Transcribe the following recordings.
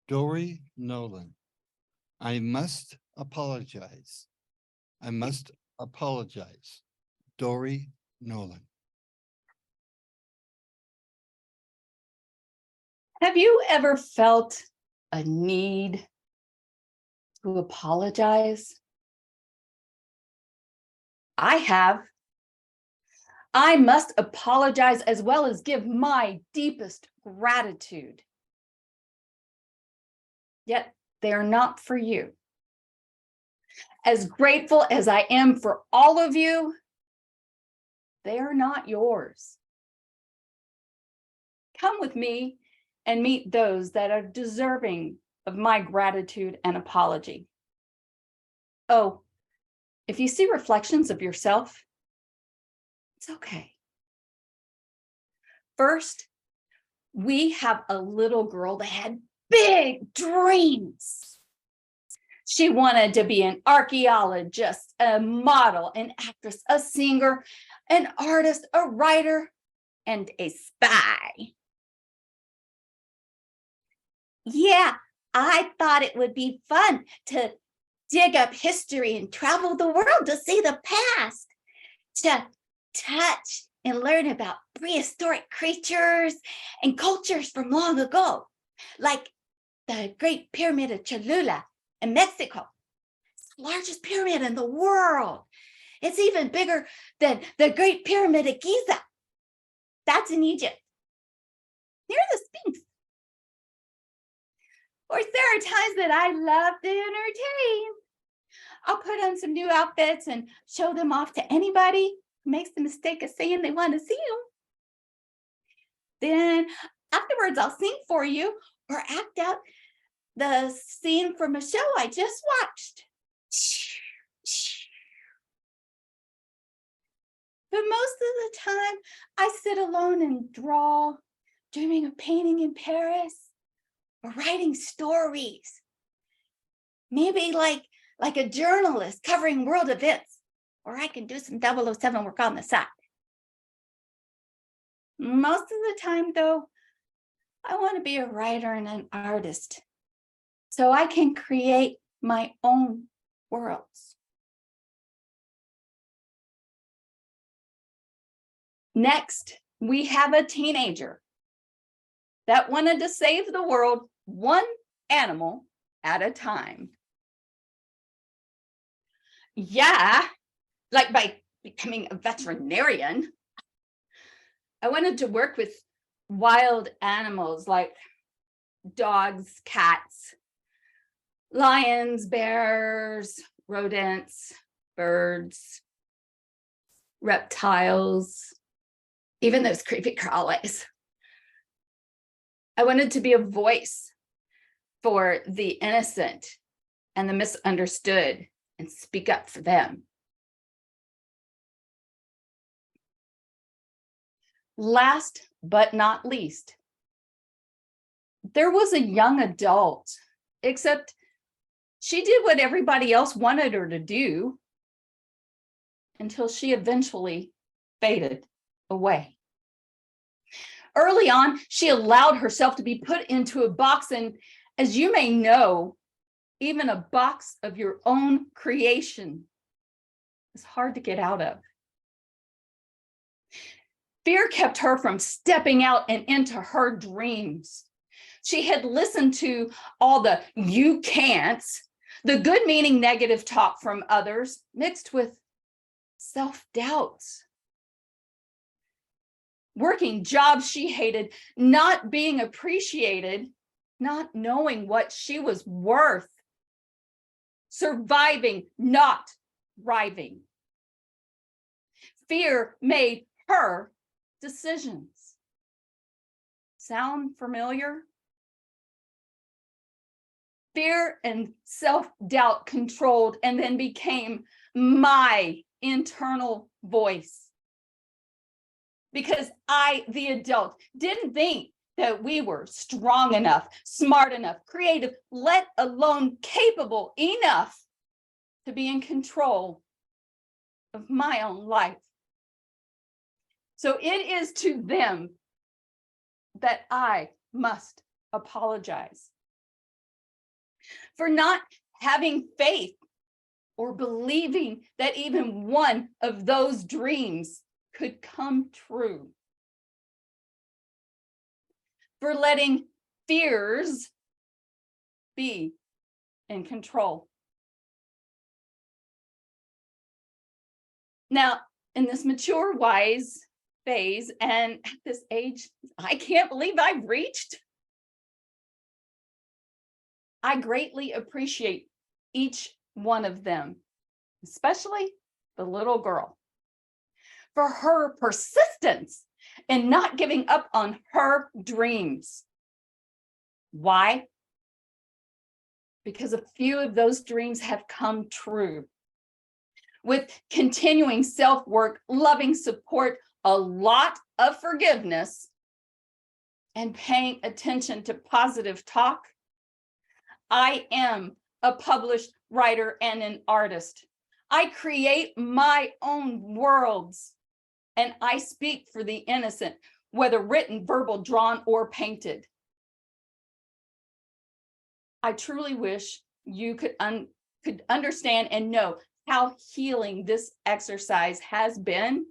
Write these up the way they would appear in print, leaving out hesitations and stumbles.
Dorey Nolan. I must apologize. I must apologize. Dorey Nolan. Have you ever felt a need to apologize? I have. I must apologize as well as give my deepest gratitude. Yet they are not for you. As grateful as I am for all of you, they are not yours. Come with me and meet those that are deserving of my gratitude and apology. Oh, if you see reflections of yourself, it's okay. First, we have a little girl that had big dreams. She wanted to be an archaeologist, a model, an actress, a singer, an artist, a writer, and a spy. Yeah, I thought it would be fun to dig up history and travel the world to see the past, to touch and learn about prehistoric creatures and cultures from long ago, like the Great Pyramid of Cholula in Mexico. It's the largest pyramid in the world. It's even bigger than the Great Pyramid of Giza. That's in Egypt, near the Sphinx. Of course, there are times that I love to entertain. I'll put on some new outfits and show them off to anybody who makes the mistake of saying they want to see them. Then afterwards, I'll sing for you or act out the scene from a show I just watched. But most of the time, I sit alone and draw, dreaming of painting in Paris or writing stories. Maybe like a journalist covering world events, or I can do some 007 work on the side. Most of the time, though, I want to be a writer and an artist so I can create my own worlds. Next, we have a teenager that wanted to save the world one animal at a time. Yeah, like by becoming a veterinarian. I wanted to work with wild animals like dogs, cats, lions, bears, rodents, birds, reptiles, even those creepy crawlies. I wanted to be a voice for the innocent and the misunderstood and speak up for them. Last but not least, there was a young adult, except she did what everybody else wanted her to do until she eventually faded away. Early on, she allowed herself to be put into a box, and as you may know, even a box of your own creation is hard to get out of. Fear kept her from stepping out and into her dreams. She had listened to all the "you can'ts," the good meaning negative talk from others, mixed with self-doubts. Working jobs she hated, not being appreciated, not knowing what she was worth, surviving, not thriving. Fear made her decisions. Sound familiar? Fear and self-doubt controlled and then became my internal voice. Because I, the adult, didn't think that we were strong enough, smart enough, creative, let alone capable enough to be in control of my own life. So it is to them that I must apologize. for not having faith or believing that even one of those dreams could come true, for letting fears be in control. Now, in this mature, wise phase, and at this age I can't believe I've reached, I greatly appreciate each one of them, especially the little girl, for her persistence in not giving up on her dreams. Why? Because a few of those dreams have come true. With continuing self-work, loving support, a lot of forgiveness, and paying attention to positive talk, I am a published writer and an artist. I create my own worlds, and I speak for the innocent, whether written, verbal, drawn, or painted. I truly wish you could understand and know how healing this exercise has been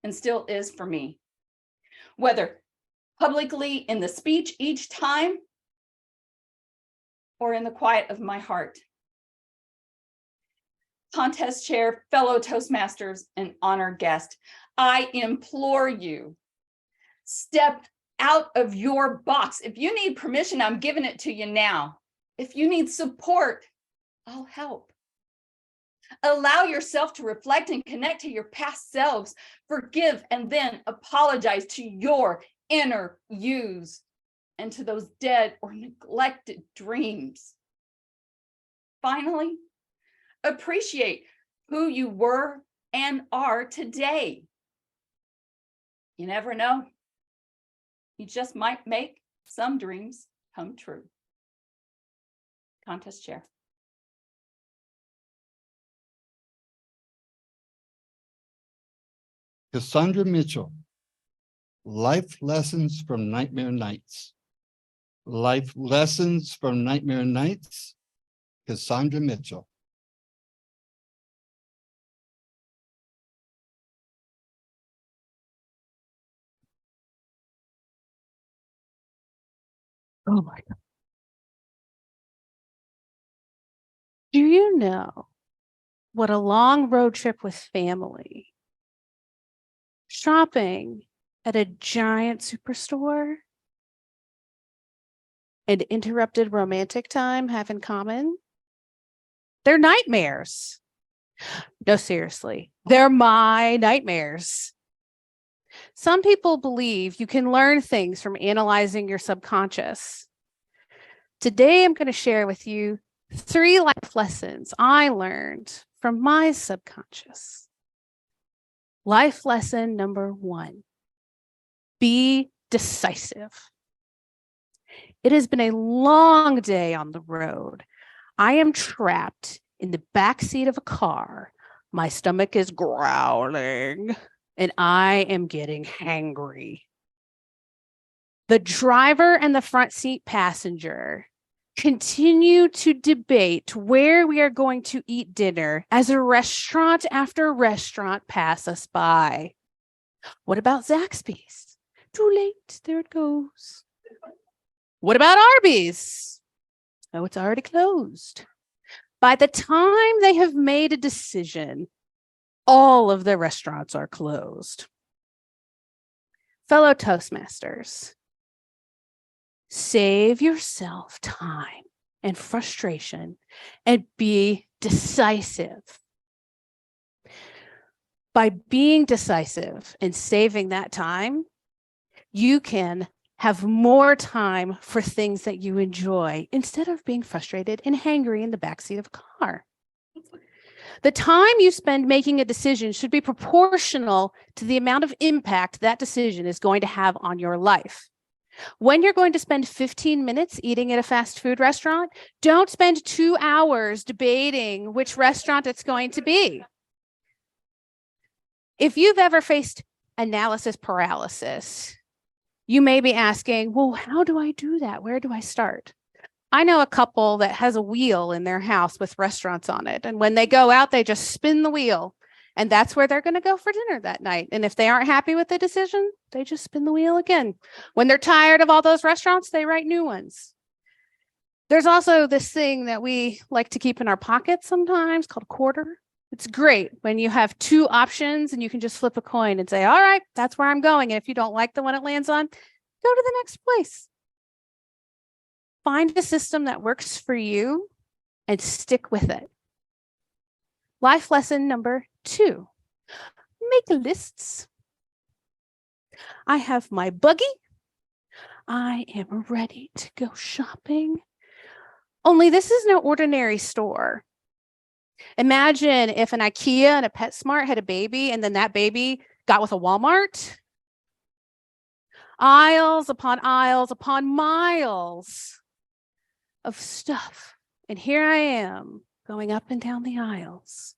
and still is for me, whether publicly in the speech each time or in the quiet of my heart. Contest chair, fellow Toastmasters, and honored guest, I implore you, step out of your box. If you need permission, I'm giving it to you now. If you need support, I'll help. Allow yourself to reflect and connect to your past selves. Forgive and then apologize to your inner yous and to those dead or neglected dreams. Finally, appreciate who you were and are today. You never know. You just might make some dreams come true. Contest chair. Cassandra Mitchell, Life Lessons from Nightmare Nights. Life Lessons from Nightmare Nights, Cassandra Mitchell. Oh my God. Do you know what a long road trip with family, shopping at a giant superstore, and interrupted romantic time have in common? They're nightmares. No, seriously, they're my nightmares. Some people believe you can learn things from analyzing your subconscious. Today, I'm going to share with you 3 life lessons I learned from my subconscious. Life lesson number 1, be decisive. It has been a long day on the road. I am trapped in the backseat of a car. My stomach is growling, and I am getting hangry. The driver and the front seat passenger continue to debate where we are going to eat dinner as a restaurant after restaurant pass us by. What about Zaxby's? Too late, there it goes. What about Arby's? Oh, it's already closed. By the time they have made a decision, all of the restaurants are closed. Fellow Toastmasters, save yourself time and frustration and be decisive. By being decisive and saving that time, you can have more time for things that you enjoy instead of being frustrated and hangry in the backseat of a car. The time you spend making a decision should be proportional to the amount of impact that decision is going to have on your life. When you're going to spend 15 minutes eating at a fast food restaurant, don't spend 2 hours debating which restaurant it's going to be. If you've ever faced analysis paralysis, you may be asking, well, how do I do that? Where do I start? I know a couple that has a wheel in their house with restaurants on it. And when they go out, they just spin the wheel. And that's where they're going to go for dinner that night. And if they aren't happy with the decision, they just spin the wheel again. When they're tired of all those restaurants, they write new ones. There's also this thing that we like to keep in our pockets sometimes called a quarter. It's great when you have two options and you can just flip a coin and say, all right, that's where I'm going. And if you don't like the one it lands on, go to the next place. Find a system that works for you and stick with it. Life lesson number 2, make lists. I have my buggy. I am ready to go shopping. Only this is no ordinary store. Imagine if an IKEA and a PetSmart had a baby and then that baby got with a Walmart. Aisles upon miles of stuff. And here I am going up and down the aisles.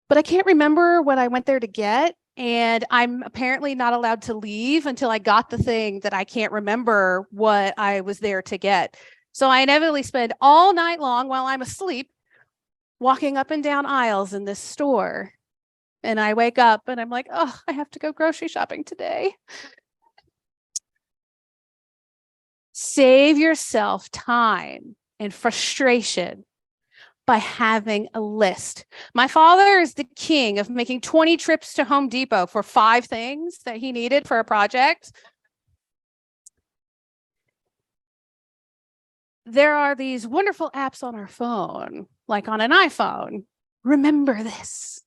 But I can't remember what I went there to get. And I'm apparently not allowed to leave until I got the thing that I can't remember what I was there to get. So I inevitably spend all night long while I'm asleep walking up and down aisles in this store. And I wake up and I'm like, oh, I have to go grocery shopping today. Save yourself time and frustration by having a list. My father is the king of making 20 trips to Home Depot for 5 things that he needed for a project. There are these wonderful apps on our phone, like on an iPhone. Remember this.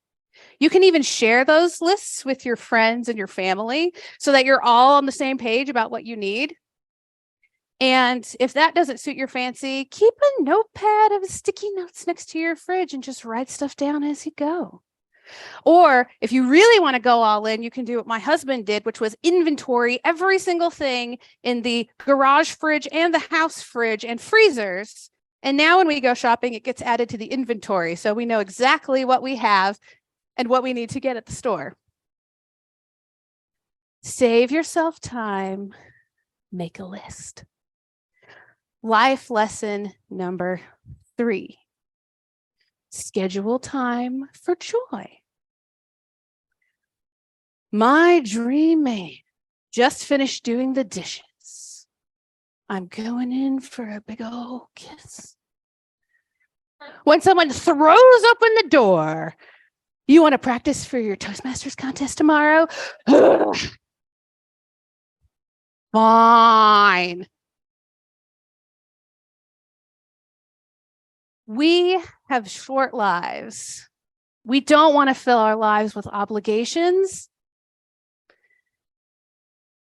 You can even share those lists with your friends and your family so that you're all on the same page about what you need. And if that doesn't suit your fancy, keep a notepad of sticky notes next to your fridge and just write stuff down as you go. Or if you really want to go all in, you can do what my husband did, which was inventory every single thing in the garage fridge and the house fridge and freezers. And now when we go shopping, it gets added to the inventory. So we know exactly what we have and what we need to get at the store. Save yourself time. Make a list. Life lesson number 3. Schedule time for joy. My dream man just finished doing the dishes. I'm going in for a big old kiss. When someone throws open the door, you want to practice for your Toastmasters contest tomorrow? Fine. We have short lives. We don't want to fill our lives with obligations.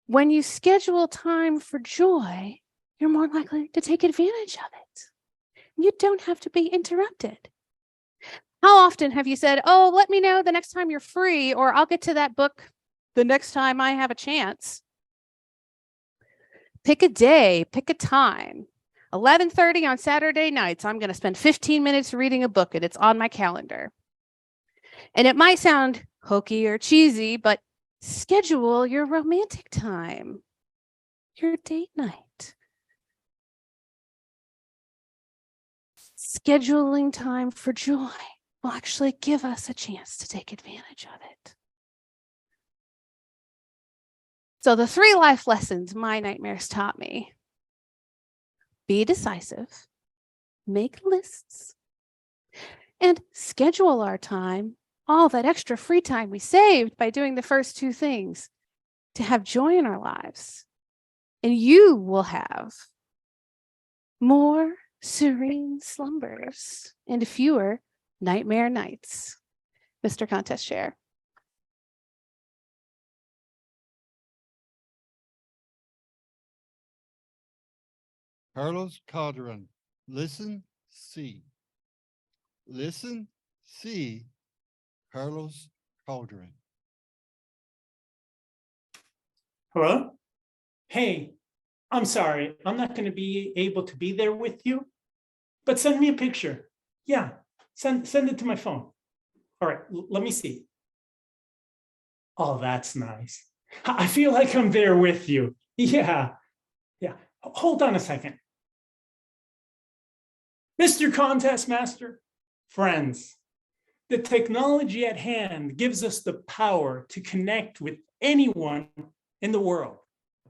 When you schedule time for joy, you're more likely to take advantage of it. You don't have to be interrupted. How often have you said, oh, let me know the next time you're free, or I'll get to that book the next time I have a chance? Pick a day, pick a time. 11:30 on Saturday nights, I'm going to spend 15 minutes reading a book, and it's on my calendar. And it might sound hokey or cheesy, but schedule your romantic time, your date night. Scheduling time for joy will actually give us a chance to take advantage of it. So the 3 life lessons my nightmares taught me: be decisive, make lists, and schedule our time, all that extra free time we saved by doing the first 2 things, to have joy in our lives. And you will have more serene slumbers and fewer nightmare nights. Mr. Contest Chair. Carlos Calderon, listen, see. Listen, see, Carlos Calderon. Hello? Hey, I'm sorry. I'm not going to be able to be there with you, but send me a picture. Yeah, send it to my phone. All right, let me see. Oh, that's nice. I feel like I'm there with you. Yeah. Hold on a second. Mr. Contest Master, friends, the technology at hand gives us the power to connect with anyone in the world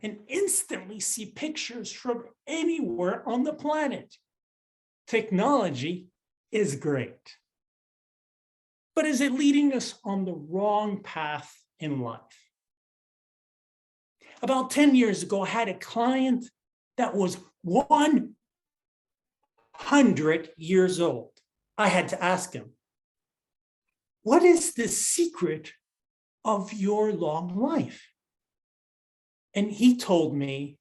and instantly see pictures from anywhere on the planet. Technology is great. But is it leading us on the wrong path in life? About 10 years ago, I had a client that was 100 years old. I had to ask him, what is the secret of your long life? And he told me,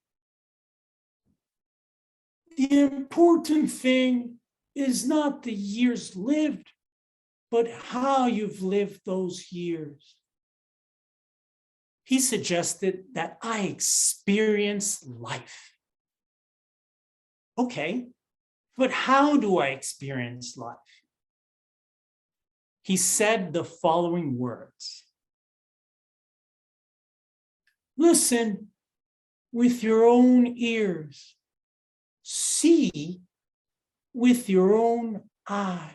the important thing is not the years lived, but how you've lived those years. He suggested that I experience life. Okay, but how do I experience life? He said the following words. Listen with your own ears. See with your own eyes.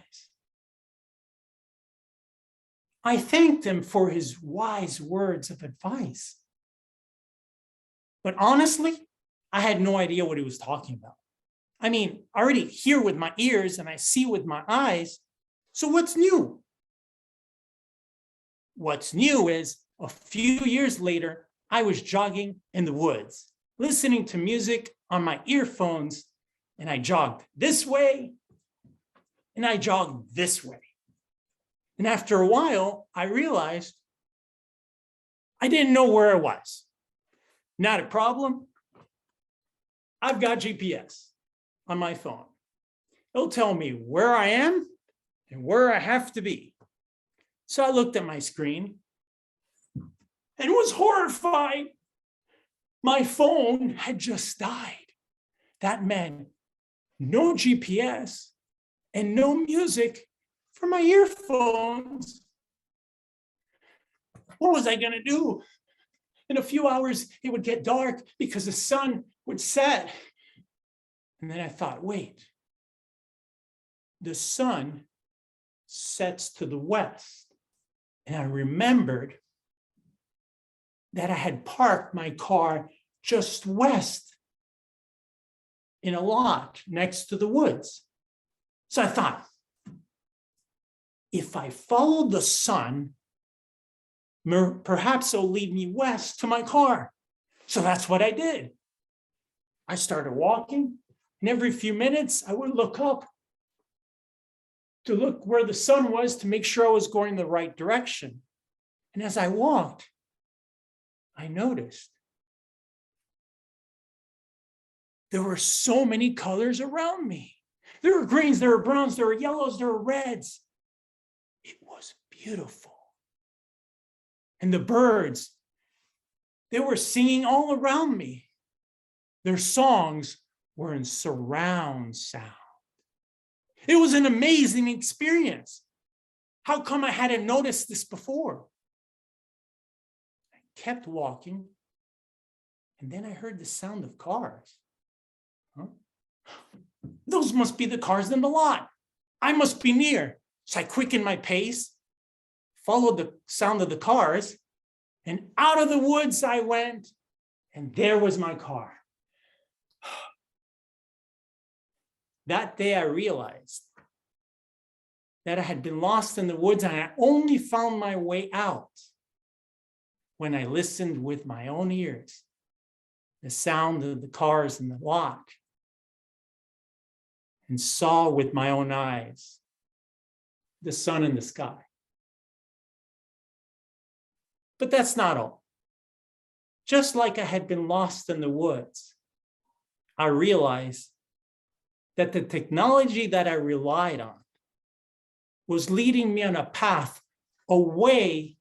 I thanked him for his wise words of advice. But honestly, I had no idea what he was talking about. I mean, I already hear with my ears and I see with my eyes. So what's new? What's new is a few years later, I was jogging in the woods, listening to music on my earphones, and I jogged this way, and I jogged this way. And after a while, I realized I didn't know where I was. Not a problem. I've got GPS on my phone. It'll tell me where I am and where I have to be. So I looked at my screen and was horrified. My phone had just died. That meant no GPS and no music for my earphones. What was I going to do? In a few hours, it would get dark because the sun would set. And then I thought, wait, the sun sets to the west. And I remembered that I had parked my car just west in a lot next to the woods. So I thought, if I follow the sun, perhaps it'll lead me west to my car. So that's what I did. I started walking, and every few minutes I would look up to look where the sun was to make sure I was going the right direction. And as I walked, I noticed there were so many colors around me. There were greens, there were browns, there were yellows, there were reds. It was beautiful. And the birds, they were singing all around me. Their songs were in surround sound. It was an amazing experience. How come I hadn't noticed this before? I kept walking, and then I heard the sound of cars. Huh? Those must be the cars in the lot. I must be near. So I quickened my pace, followed the sound of the cars, and out of the woods I went, and there was my car. That day I realized that I had been lost in the woods and I only found my way out when I listened with my own ears, the sound of the cars in the lot, and saw with my own eyes the sun in the sky. But that's not all. Just like I had been lost in the woods, I realized that the technology that I relied on was leading me on a path away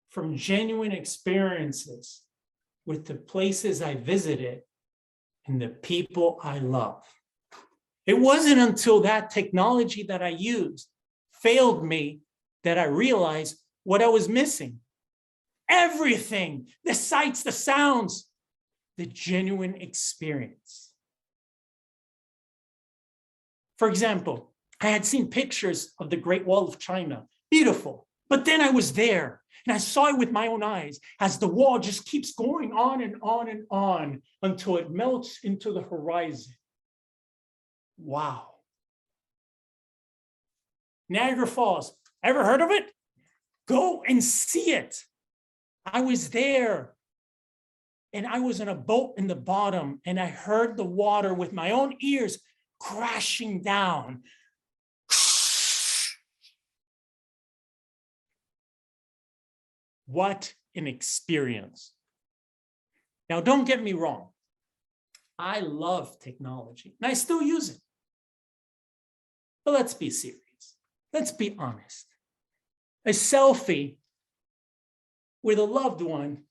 from genuine experiences with the places I visited and the people I love. It wasn't until that technology that I used failed me that I realized what I was missing. Everything, the sights, the sounds, the genuine experience. For example, I had seen pictures of the Great Wall of China, beautiful. But then I was there and I saw it with my own eyes as the wall just keeps going on and on and on until it melts into the horizon. Wow. Niagara Falls, ever heard of it? Go and see it. I was there and I was in a boat in the bottom and I heard the water with my own ears crashing down. What an experience. Now, don't get me wrong. I love technology and I still use it. But let's be serious. Let's be honest. A selfie with a loved one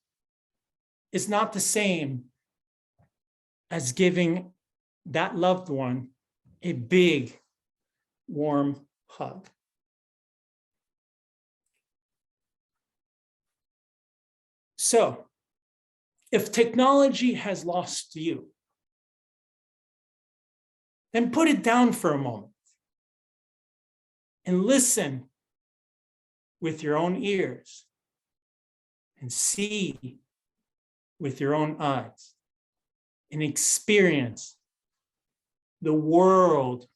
is not the same as giving that loved one a big, warm hug. So, if technology has lost you, then put it down for a moment and listen with your own ears and see with your own eyes and experience the world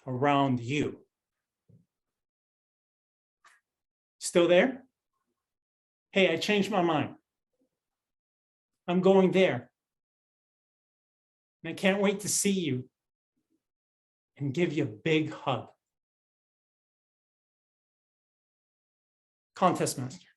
around you. Still there? Hey, I changed my mind. I'm going there. And I can't wait to see you and give you a big hug. Contest Master.